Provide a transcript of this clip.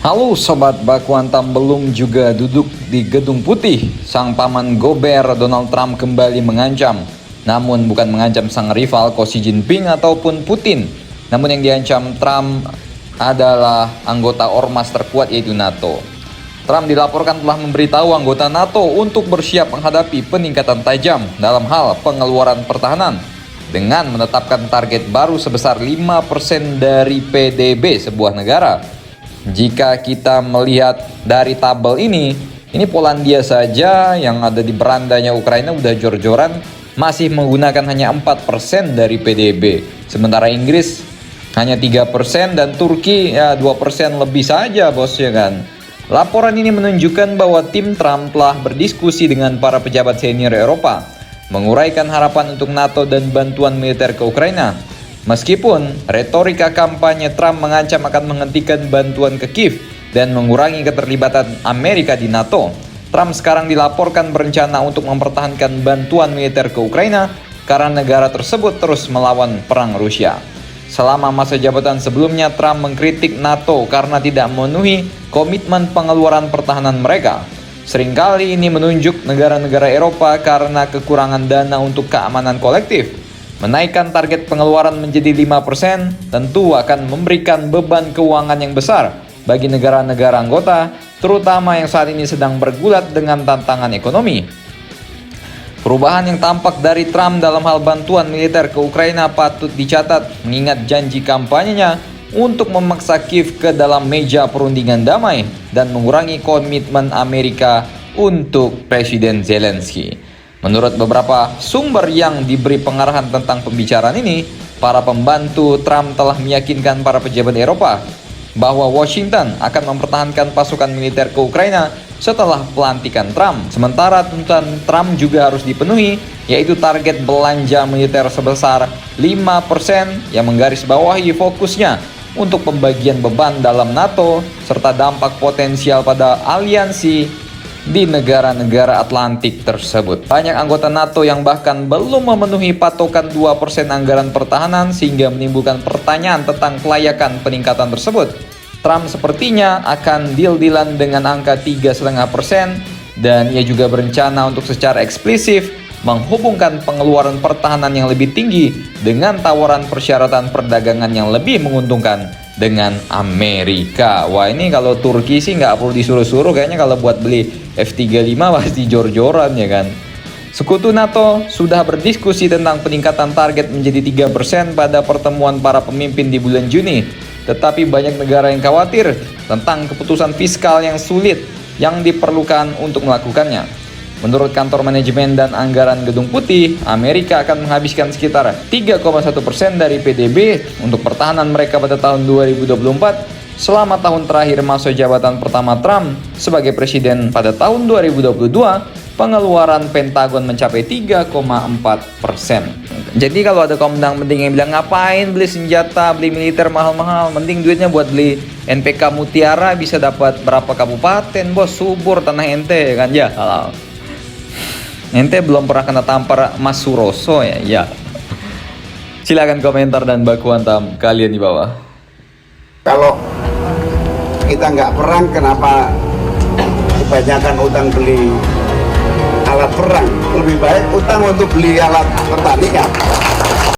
Halo Sobat Baku Hantam, belum juga duduk di Gedung Putih, sang paman gober Donald Trump kembali mengancam. Namun bukan mengancam sang rival Xi Jinping ataupun Putin. Namun yang diancam Trump adalah anggota ormas terkuat yaitu NATO. Trump dilaporkan telah memberitahu anggota NATO untuk bersiap menghadapi peningkatan tajam dalam hal pengeluaran pertahanan dengan menetapkan target baru sebesar 5% dari PDB sebuah negara. Jika kita melihat dari tabel ini Polandia saja yang ada di berandanya Ukraina udah jor-joran masih menggunakan hanya 4% dari PDB. Sementara Inggris hanya 3% dan Turki ya 2% lebih saja bos ya kan. Laporan ini menunjukkan bahwa tim Trump telah berdiskusi dengan para pejabat senior Eropa menguraikan harapan untuk NATO dan bantuan militer ke Ukraina. Meskipun retorika kampanye Trump mengancam akan menghentikan bantuan ke Kiev dan mengurangi keterlibatan Amerika di NATO, Trump sekarang dilaporkan berencana untuk mempertahankan bantuan militer ke Ukraina karena negara tersebut terus melawan perang Rusia. Selama masa jabatan sebelumnya, Trump mengkritik NATO karena tidak memenuhi komitmen pengeluaran pertahanan mereka. Seringkali ini menunjuk negara-negara Eropa karena kekurangan dana untuk keamanan kolektif. Menaikkan target pengeluaran menjadi 5% tentu akan memberikan beban keuangan yang besar bagi negara-negara anggota, terutama yang saat ini sedang bergulat dengan tantangan ekonomi. Perubahan yang tampak dari Trump dalam hal bantuan militer ke Ukraina patut dicatat mengingat janji kampanyenya untuk memaksa Kiev ke dalam meja perundingan damai dan mengurangi komitmen Amerika untuk Presiden Zelensky. Menurut beberapa sumber yang diberi pengarahan tentang pembicaraan ini, para pembantu Trump telah meyakinkan para pejabat Eropa bahwa Washington akan mempertahankan pasukan militer ke Ukraina setelah pelantikan Trump. Sementara tuntutan Trump juga harus dipenuhi, yaitu target belanja militer sebesar 5% yang menggarisbawahi fokusnya untuk pembagian beban dalam NATO serta dampak potensial pada aliansi di negara-negara Atlantik tersebut. Banyak anggota NATO yang bahkan belum memenuhi patokan 2% anggaran pertahanan sehingga menimbulkan pertanyaan tentang kelayakan peningkatan tersebut. Trump sepertinya akan deal-dealan dengan angka 3,5% dan ia juga berencana untuk secara eksplisit menghubungkan pengeluaran pertahanan yang lebih tinggi dengan tawaran persyaratan perdagangan yang lebih menguntungkan dengan Amerika. Wah, ini kalau Turki sih nggak perlu disuruh-suruh, kayaknya kalau buat beli F-35 pasti jor-joran ya kan. Sekutu NATO sudah berdiskusi tentang peningkatan target menjadi 3% pada pertemuan para pemimpin di bulan Juni. Tetapi banyak negara yang khawatir tentang keputusan fiskal yang sulit yang diperlukan untuk melakukannya. Menurut kantor manajemen dan anggaran Gedung Putih, Amerika akan menghabiskan sekitar 3,1% dari PDB untuk pertahanan mereka pada tahun 2024 selama tahun terakhir masa jabatan pertama Trump sebagai presiden pada tahun 2022. Pengeluaran Pentagon mencapai 3,4%. Jadi kalau ada komandan penting yang bilang ngapain beli senjata, beli militer mahal-mahal, mending duitnya buat beli NPK Mutiara bisa dapat berapa kabupaten bos, subur tanah ente kan ya. Halo. Ente belum pernah kena tampar Mas Suroso ya? Ya. Silakan komentar dan baku hantam kalian di bawah. Kalau kita nggak perang, kenapa kebanyakan utang beli alat perang? Lebih baik utang untuk beli alat pertanian.